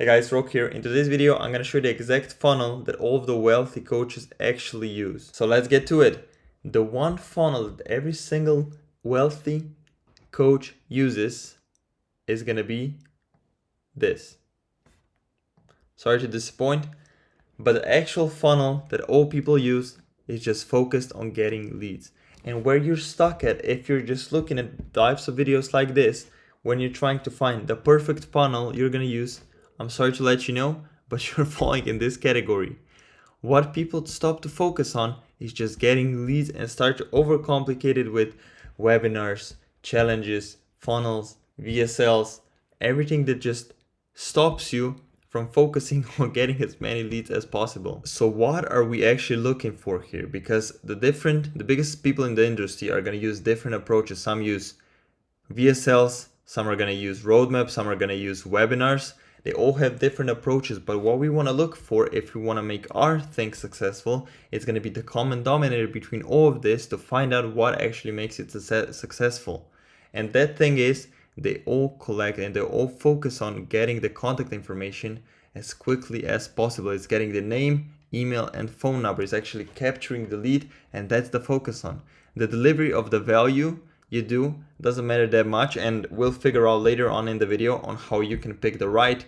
Hey guys, Rock here. In today's video, I'm going to show you the exact funnel that all of the wealthy coaches actually use. So let's get to it. The one funnel that every single wealthy coach uses is going to be this. Sorry to disappoint, but the actual funnel that all people use is just focused on getting leads. And where you're stuck at, if you're just looking at types of videos like this, when you're trying to find the perfect funnel you're going to use, I'm sorry to let you know, but you're falling in this category. What people stop to focus on is just getting leads and start to overcomplicate it with webinars, challenges, funnels, VSLs, everything that just stops you from focusing on getting as many leads as possible. So what are we actually looking for here? Because the biggest people in the industry are going to use different approaches. Some use VSLs, some are going to use roadmaps, some are going to use webinars. They all have different approaches, but what we want to look for if we want to make our thing successful is going to be the common denominator between all of this to find out what actually makes it successful. And that thing is, they all collect and they all focus on getting the contact information as quickly as possible. It's getting the name, email, and phone number. It's actually capturing the lead, and that's the focus on. The delivery of the value you do doesn't matter that much, and we'll figure out later on in the video on how you can pick the right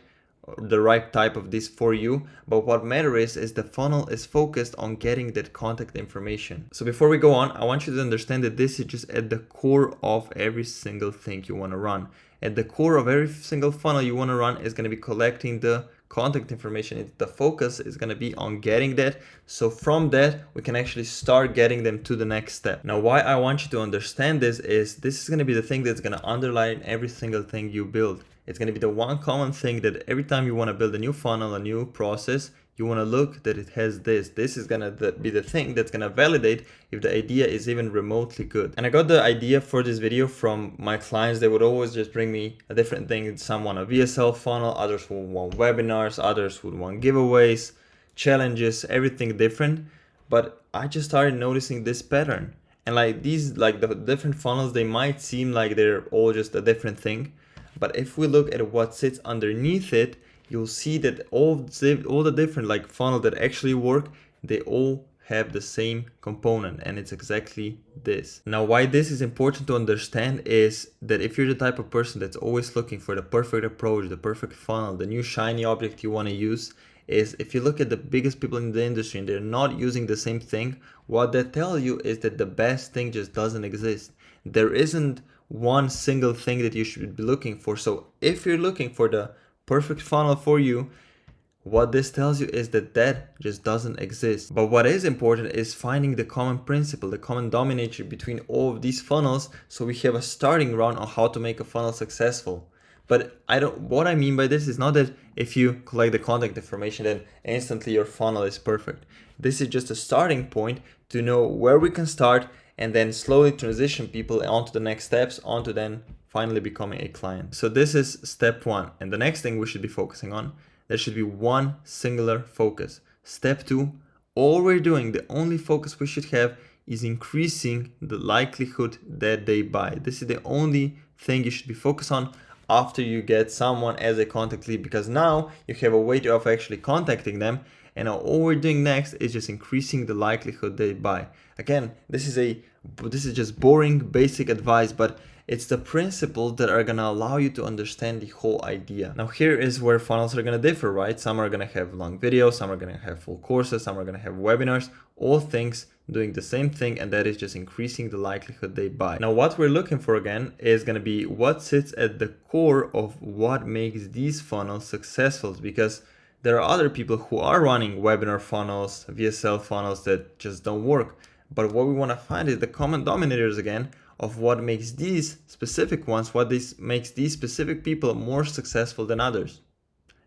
type of this for you. But what matters is the funnel is focused on getting that contact information. So before we go on, I want you to understand that this is just at the core of every single thing you want to run. At the core of every single funnel you want to run is going to be collecting the contact information. The focus is going to be on getting that. So from that, we can actually start getting them to the next step. Now, why I want you to understand this is going to be the thing that's going to underline every single thing you build. It's going to be the one common thing that every time you want to build a new funnel, a new process, you want to look that it has this. This is going to be the thing that's going to validate if the idea is even remotely good. And I got the idea for this video from my clients. They would always just bring me a different thing. Some want a VSL funnel, others would want webinars, others would want giveaways, challenges, everything different. But I just started noticing this pattern. And the different funnels, they might seem like they're all just a different thing. But if we look at what sits underneath it, you'll see that all the different funnel that actually work, they all have the same component, and it's exactly this. Now, why this is important to understand is that if you're the type of person that's always looking for the perfect approach, the perfect funnel, the new shiny object you want to use, is if you look at the biggest people in the industry and they're not using the same thing, what they tell you is that the best thing just doesn't exist. There isn't one single thing that you should be looking for. So if you're looking for the perfect funnel for you, what this tells you is that just doesn't exist. But what is important is finding the common principle, the common denominator between all of these funnels, so we have a starting round on how to make a funnel successful. But what I mean by this is not that if you collect the contact information, then instantly your funnel is perfect. This is just a starting point to know where we can start and then slowly transition people onto the next steps, onto then finally becoming a client. So this is step one. And the next thing we should be focusing on, there should be one singular focus. Step two, all we're doing, the only focus we should have is increasing the likelihood that they buy. This is the only thing you should be focused on after you get someone as a contact lead, because now you have a way of actually contacting them. And all we're doing next is just increasing the likelihood they buy. Again, this is just boring, basic advice, but it's the principles that are gonna allow you to understand the whole idea. Now here is where funnels are gonna differ, right? Some are gonna have long videos, some are gonna have full courses, some are gonna have webinars, all things doing the same thing, and that is just increasing the likelihood they buy. Now what we're looking for again is gonna be what sits at the core of what makes these funnels successful, because there are other people who are running webinar funnels, VSL funnels that just don't work. But what we want to find is the common denominators again of what makes these specific ones, makes these specific people more successful than others.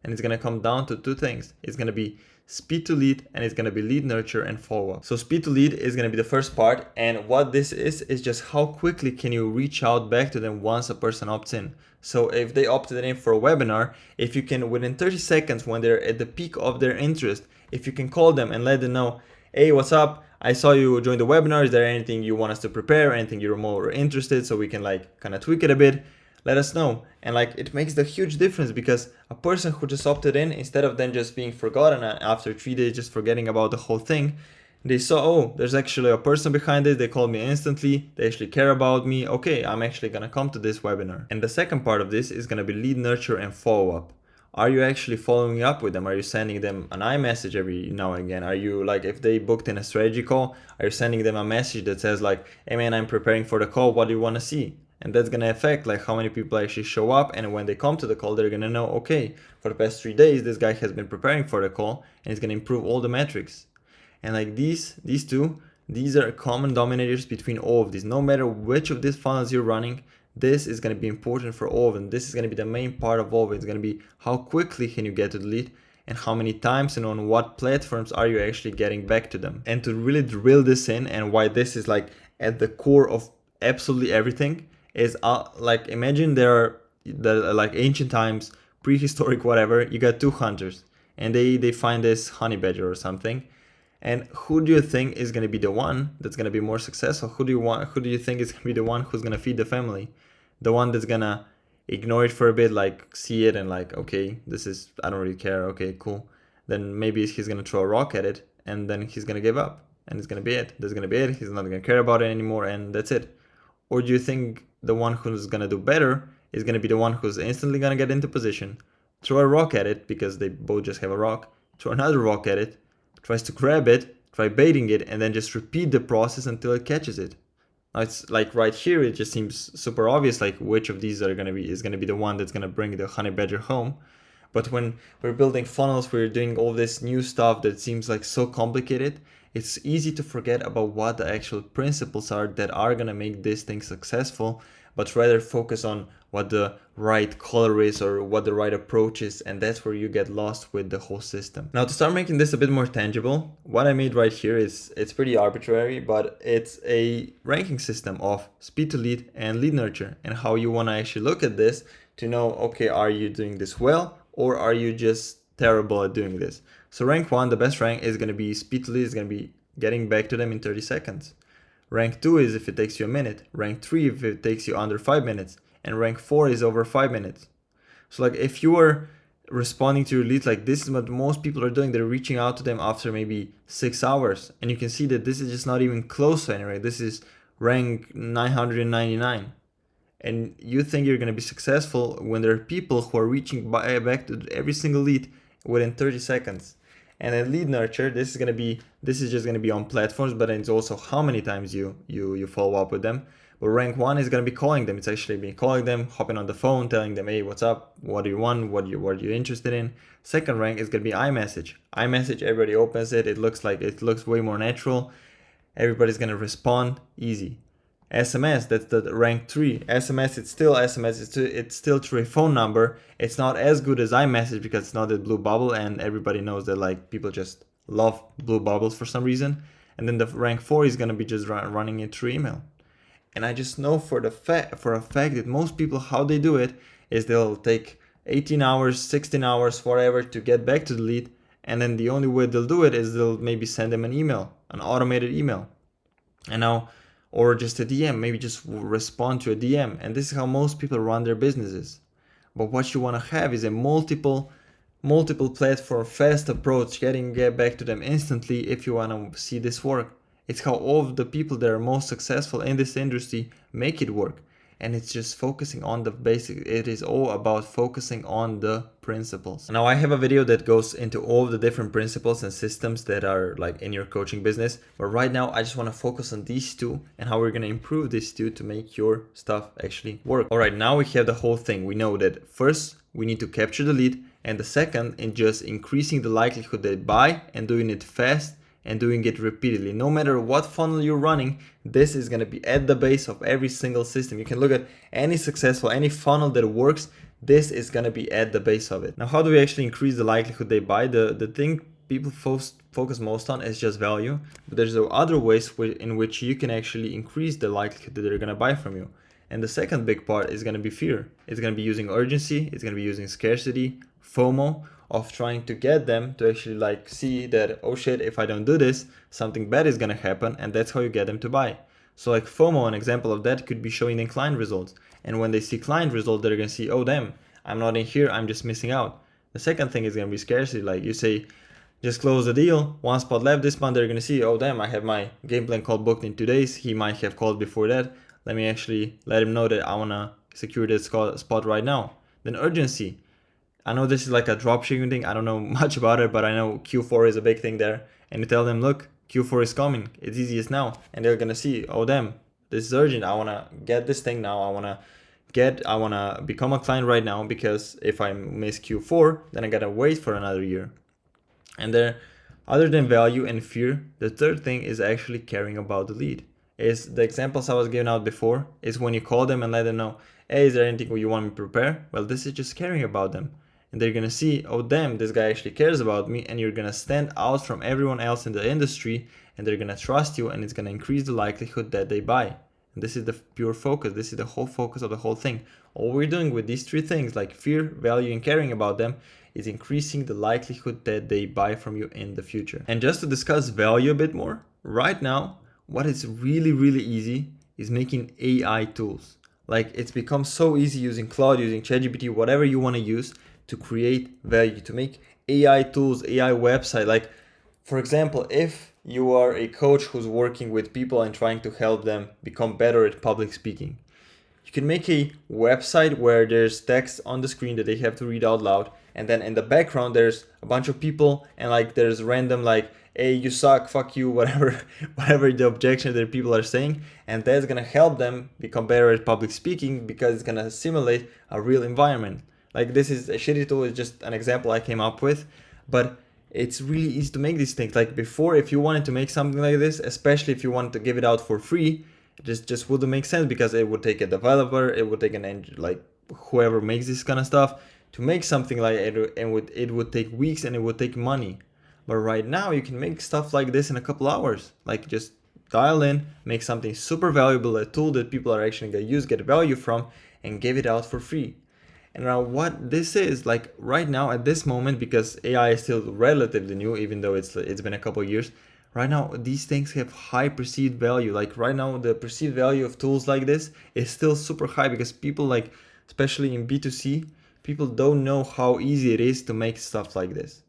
And it's going to come down to two things. It's going to be speed to lead, and it's going to be lead nurture and follow-up. So speed to lead is going to be the first part. And what this is just how quickly can you reach out back to them once a person opts in. So if they opted in for a webinar, if you can within 30 seconds when they're at the peak of their interest, if you can call them and let them know, hey, what's up? I saw you join the webinar. Is there anything you want us to prepare? Anything you're more interested so we can kind of tweak it a bit? let us know. And like, it makes the huge difference, because a person who just opted in, instead of then just being forgotten after 3 days, just forgetting about the whole thing, they saw, oh, there's actually a person behind it, they called me instantly, they actually care about me, okay, I'm actually gonna come to this webinar. And the second part of this is gonna be lead nurture and follow up. Are you actually following up with them? Are you sending them an iMessage every now and again? Are you, like, if they booked in a strategy call, are you sending them a message that says like, hey man, I'm preparing for the call, what do you want to see? And that's gonna affect like how many people actually show up, and when they come to the call, they're gonna know, okay, for the past 3 days, this guy has been preparing for the call, and it's gonna improve all the metrics. And like these two, these are common dominators between all of these. No matter which of these funnels you're running, this is going to be important for all of them. This is going to be the main part of all of it. It's going to be how quickly can you get to the lead, and how many times and on what platforms are you actually getting back to them. And to really drill this in, and why this is like at the core of absolutely everything, is like, imagine there are the like ancient times, prehistoric, whatever, you got 2 hunters, and they find this honey badger or something. And who do you think is going to be the one that's going to be more successful? Who do you think is going to be the one who's going to feed the family? The one that's going to ignore it for a bit, like see it and like, okay, this is, I don't really care. Okay, cool. Then maybe he's going to throw a rock at it, and then he's going to give up, and it's going to be it. That's going to be it. He's not going to care about it anymore, and that's it. Or do you think the one who's going to do better is going to be the one who's instantly going to get into position, throw a rock at it because they both just have a rock, throw another rock at it, tries to grab it, try baiting it, and then just repeat the process until it catches it? Now it's like right here, it just seems super obvious, like which of these is gonna be the one that's gonna bring the honey badger home. But when we're building funnels, we're doing all this new stuff that seems like so complicated, it's easy to forget about what the actual principles are that are gonna make this thing successful, but rather focus on what the right color is or what the right approach is, and that's where you get lost with the whole system. Now, to start making this a bit more tangible, what I made right here it's pretty arbitrary, but it's a ranking system of speed to lead and lead nurture, and how you want to actually look at this to know, okay, are you doing this well, or are you just terrible at doing this? So rank 1, the best rank, is going to be speed to lead, is going to be getting back to them in 30 seconds. Rank 2 is if it takes you a minute. Rank 3 if it takes you under 5 minutes. And rank 4 is over 5 minutes. So like, if you are responding to your leads, like, this is what most people are doing. They're reaching out to them after maybe 6 hours. And you can see that this is just not even close to any rank. This is rank 999. And you think you're going to be successful when there are people who are reaching back to every single lead within 30 seconds. And then lead nurture, this is just gonna be on platforms, but it's also how many times you follow up with them. But rank 1 is gonna be calling them. It's actually been calling them, hopping on the phone, telling them, hey, what's up? What do you want? What are you interested in? Second rank is gonna be iMessage. iMessage, everybody opens it. It looks way more natural. Everybody's gonna respond easy. SMS, that's the rank 3. SMS, it's still SMS, it's still through a phone number. It's not as good as iMessage because it's not a blue bubble, and everybody knows that like people just love blue bubbles for some reason. And then the rank 4 is gonna be just running it through email. And I just know for a fact that most people, how they do it is they'll take 18 hours, 16 hours, whatever, to get back to the lead, and then the only way they'll do it is they'll maybe send them an email, an automated email. And now, or just a DM, maybe just respond to a DM. And this is how most people run their businesses. But what you want to have is a multiple platform, fast approach, get back to them instantly if you want to see this work. It's how all of the people that are most successful in this industry make it work. And it's just focusing on the basics. It is all about focusing on the principles. Now I have a video that goes into all the different principles and systems that are like in your coaching business. But right now I just want to focus on these two and how we're going to improve these two to make your stuff actually work. All right, now we have the whole thing. We know that first we need to capture the lead, and the second in just increasing the likelihood they buy and doing it fast and doing it repeatedly. No matter what funnel you're running, this is going to be at the base of every single system. You can look at any funnel that works, this is going to be at the base of it. Now, how do we actually increase the likelihood they buy? The thing people focus most on is just value, but there's other ways in which you can actually increase the likelihood that they're going to buy from you. And the second big part is going to be fear. It's going to be using urgency, it's going to be using scarcity, FOMO, of trying to get them to actually like see that, oh shit, if I don't do this, something bad is gonna happen, and that's how you get them to buy. So like FOMO, an example of that could be showing incline results. And when they see client result, they're going to see, oh, damn, I'm not in here. I'm just missing out. The second thing is going to be scarcity. Like you say, just close the deal. One spot left this month. They're going to see, oh, damn, I have my game plan call booked in 2 days. He might have called before that. Let me actually let him know that I want to secure this spot right now. Then urgency. I know this is like a dropshipping thing. I don't know much about it, but I know Q4 is a big thing there. And you tell them, look, Q4 is coming. It's easiest now. And they're going to see, oh, damn, this is urgent. I want to get this thing now. I want to become a client right now, because if I miss Q4, then I got to wait for another year. And there, other than value and fear, the third thing is actually caring about the lead. Is the examples I was giving out before, is when you call them and let them know, hey, is there anything you want me to prepare? Well, this is just caring about them. And they're going to see, oh, damn, this guy actually cares about me. And you're going to stand out from everyone else in the industry, and they're going to trust you, and it's going to increase the likelihood that they buy. And this is the pure focus. This is the whole focus of the whole thing. All we're doing with these three things, like fear, value, and caring about them, is increasing the likelihood that they buy from you in the future. And just to discuss value a bit more, right now, what is really, really easy is making AI tools. Like, it's become so easy using Claude, using ChatGPT, whatever you want to use to create value, to make AI tools, AI website. Like, for example, if you are a coach who's working with people and trying to help them become better at public speaking, you can make a website where there's text on the screen that they have to read out loud, and then in the background there's a bunch of people, and like there's random like, hey, you suck, fuck you, whatever the objection that people are saying, and that's gonna help them become better at public speaking, because it's gonna simulate a real environment. Like, this is a shitty tool, it's just an example I came up with, but it's really easy to make these things. Like, before, if you wanted to make something like this, especially if you wanted to give it out for free, it just wouldn't make sense, because it would take a developer, it would take like whoever makes this kind of stuff to make something like it, and it would take weeks, and it would take money. But right now you can make stuff like this in a couple hours. Like, just dial in, make something super valuable, a tool that people are actually gonna use, get value from, and give it out for free. And now what this is, like right now at this moment, because AI is still relatively new, even though it's been a couple of years, right now these things have high perceived value. Like right now the perceived value of tools like this is still super high, because people, like especially in B2C, people don't know how easy it is to make stuff like this.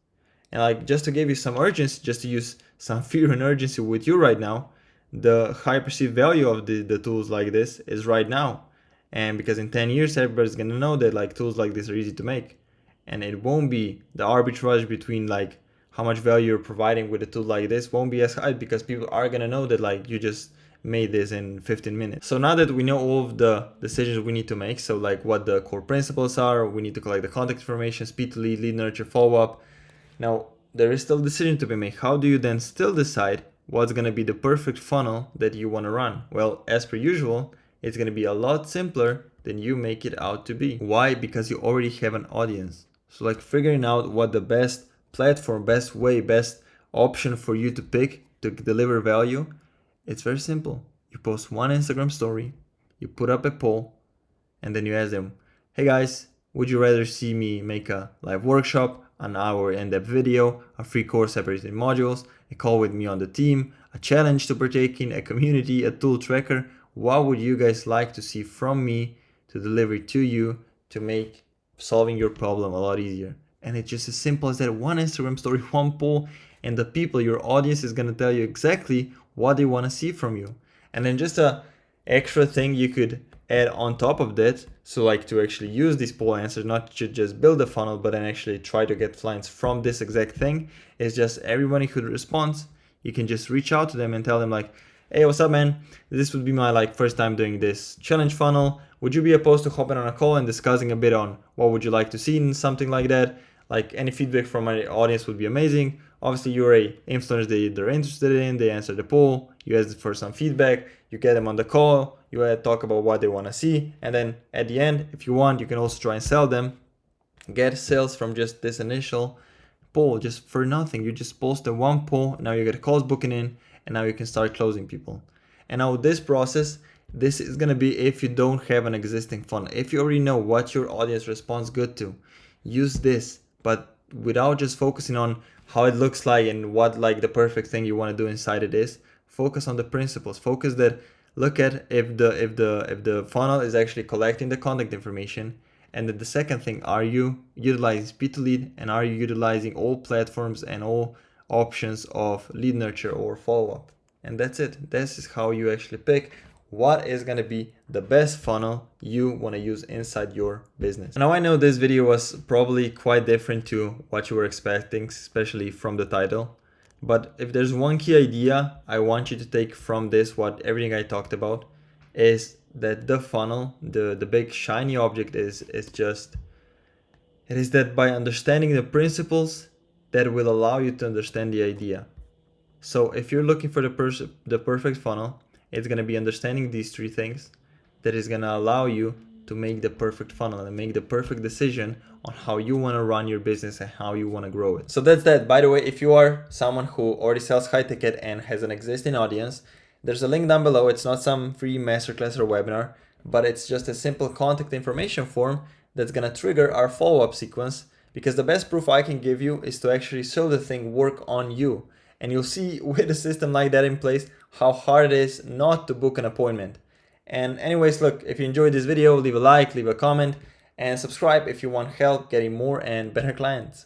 And like, just to give you some urgency, just to use some fear and urgency with you right now, the high perceived value of the tools like this is right now. And because in 10 years, everybody's gonna know that like tools like this are easy to make. And it won't be the arbitrage between like how much value you're providing with a tool like this won't be as high, because people are gonna know that like you just made this in 15 minutes. So now that we know all of the decisions we need to make, so like what the core principles are, we need to collect the contact information, speed to lead, lead nurture, follow up. Now there is still a decision to be made. How do you then still decide what's gonna be the perfect funnel that you wanna run? Well, as per usual, it's going to be a lot simpler than you make it out to be. Why? Because you already have an audience. So like figuring out what the best platform, best way, best option for you to pick to deliver value, it's very simple. You post one Instagram story, you put up a poll, and then you ask them, hey guys, would you rather see me make a live workshop, an hour in-depth video, a free course separated in modules, a call with me on the team, a challenge to partake in, a community, a tool tracker? What would you guys like to see from me to deliver to you to make solving your problem a lot easier? And it's just as simple as that. One Instagram story, one poll, and the people, your audience, is going to tell you exactly what they want to see from you. And then just a extra thing you could add on top of that, so like to actually use these poll answers, not to just build a funnel, but then actually try to get clients from this exact thing, is just everybody who responds, you can just reach out to them and tell them like, hey, what's up, man? This would be my like first time doing this challenge funnel. Would you be opposed to hopping on a call and discussing a bit on what would you like to see in something like that? Like, any feedback from my audience would be amazing. Obviously, you're a influencer they're interested in. They answer the poll. You ask for some feedback. You get them on the call. You talk about what they want to see. And then at the end, if you want, you can also try and sell them. Get sales from just this initial poll, just for nothing. You just post the one poll. Now you get calls booking in. And now you can start closing people. And now this process, this is going to be if you don't have an existing funnel. If you already know what your audience responds good to, use this, but without just focusing on how it looks like and what like the perfect thing you want to do inside it is. Focus on the principles. Focus that look at if the funnel is actually collecting the contact information. And then the second thing, are you utilizing speed to lead, and are you utilizing all platforms and all options of lead nurture or follow-up? And that's it. This is how you actually pick what is going to be the best funnel you want to use inside your business. Now I know this video was probably quite different to what you were expecting, especially from the title. But if there's one key idea I want you to take from this, what everything I talked about, is that the funnel, the big shiny object is that by understanding the principles, that will allow you to understand the idea. So if you're looking for the perfect funnel, it's going to be understanding these three things that is going to allow you to make the perfect funnel and make the perfect decision on how you want to run your business and how you want to grow it. So that's that. By the way, if you are someone who already sells high ticket and has an existing audience, there's a link down below. It's not some free masterclass or webinar, but it's just a simple contact information form that's going to trigger our follow-up sequence, because the best proof I can give you is to actually show the thing work on you. And you'll see with a system like that in place how hard it is not to book an appointment. And anyways, look, if you enjoyed this video, leave a like, leave a comment, and subscribe if you want help getting more and better clients.